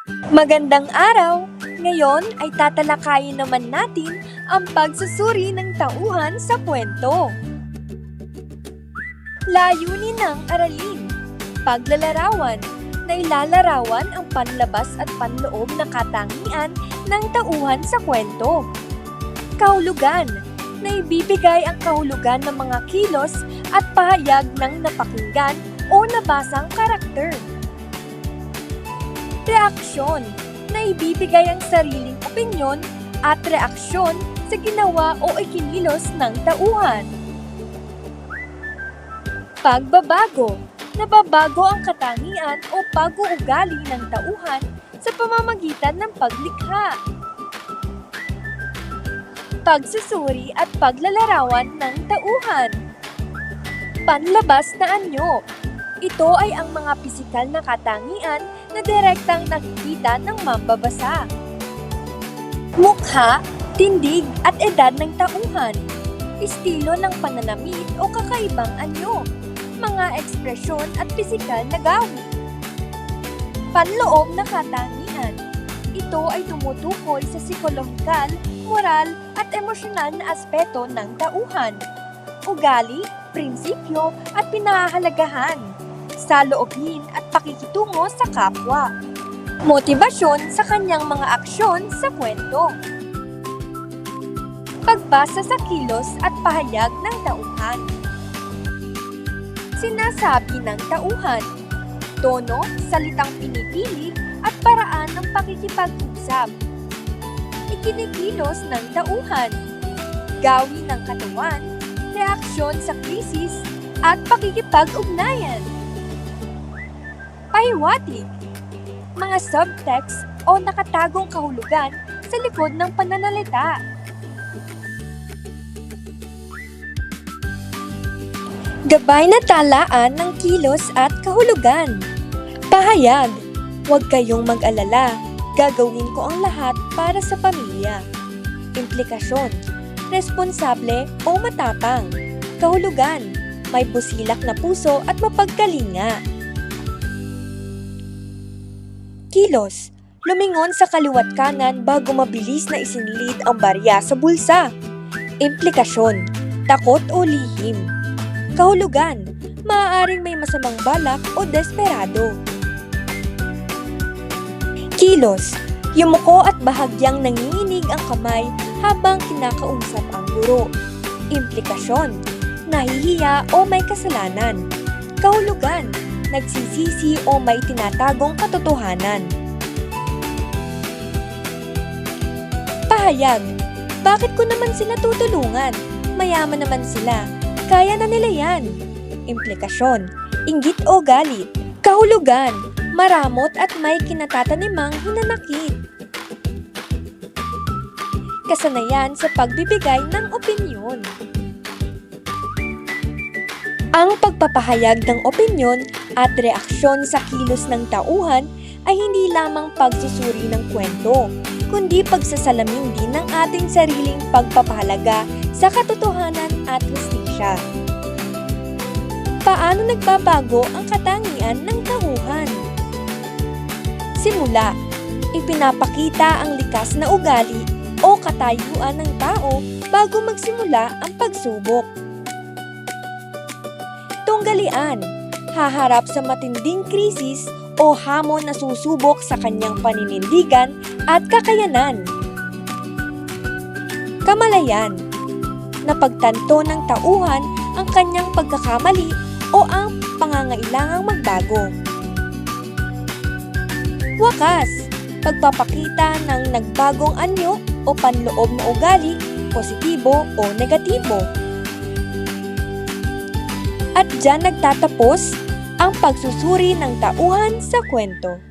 Magandang araw! Ngayon ay tatalakayin naman natin ang pagsusuri ng tauhan sa kwento. Layunin ng aralin. Paglalarawan. Nailalarawan ang panlabas at panloob na katangian ng tauhan sa kwento. Kahulugan. Naibibigay ang kahulugan ng mga kilos at pahayag ng napakinggan o nabasang karakter. Reaksyon. Naibibigay ang sariling opinyon at reaksyon sa ginawa o ikinilos ng tauhan. Pagbabago. Nababago ang katangian o pag-uugali ng tauhan sa pamamagitan ng paglikha. Pagsusuri at paglalarawan ng tauhan. Panlabas na anyo. Ito ay ang mga pisikal na katangian na direktang nakikita ng mambabasa. Mukha, tindig at edad ng tauhan. Estilo ng pananamit o kakaibang anyo. Mga ekspresyon at pisikal na gawi. Panloob na katangian. Ito ay tumutukoy sa psikolohikal, moral at emosyonal na aspeto ng tauhan. Ugali, prinsipyo at pinahahalagahan. Saloobin at pakikitungo sa kapwa. Motibasyon sa kanyang mga aksyon sa kwento. Pagbasa sa kilos at pahayag ng tauhan. Sinasabi ng tauhan. Tono, salitang pinipili at paraan ng pakikipag-usap. Ikinikilos ng tauhan. Gawi ng katawan, reaksyon sa krisis at pakikipag-ugnayan. Pahiwatig. Mga subtext o nakatagong kahulugan sa likod ng pananalita. Gabay na talaan ng kilos at kahulugan. Pahayag. Huwag kayong mag-alala. Gagawin ko ang lahat para sa pamilya. Implikasyon. Responsable o matapang. Kahulugan. May busilak na puso at mapagkalinga. Kilos. Lumingon sa kaliwat kanan bago mabilis na isinlid ang barya sa bulsa. Implikasyon. Takot o lihim. Kahulugan. Maaaring may masamang balak o desperado. Kilos. Yumuko at bahagyang nanginginig ang kamay habang kinakausap ang guro. Implikasyon. Nahihiya o may kasalanan. Kahulugan. Nagsisisi o may tinatagong katotohanan. Pahayag. Bakit ko naman sila tutulungan? Mayaman naman sila. Kaya na nila yan. Implikasyon. Inggit o galit. Kahulugan. Maramot at may kinatatanimang hinanakit. Kasanayan sa pagbibigay ng opinyon. Ang pagpapahayag ng opinyon at reaksyon sa kilos ng tauhan ay hindi lamang pagsusuri ng kwento, kundi pagsasalamin din ng ating sariling pagpapahalaga sa katotohanan at hustisya. Paano nagbabago ang katangian ng tauhan? Simula, ipinapakita ang likas na ugali o katayuan ng tao bago magsimula ang pagsubok. Tunggalian, haharap sa matinding krisis o hamon na susubok sa kanyang paninindigan at kakayanan. Kamalayan, napagtanto ng tauhan ang kanyang pagkakamali o ang pangangailangang magbago. Wakas, pagpapakita ng nagbagong anyo o panloob na ugali, positibo o negatibo. At diyan nagtatapos ang pagsusuri ng tauhan sa kwento.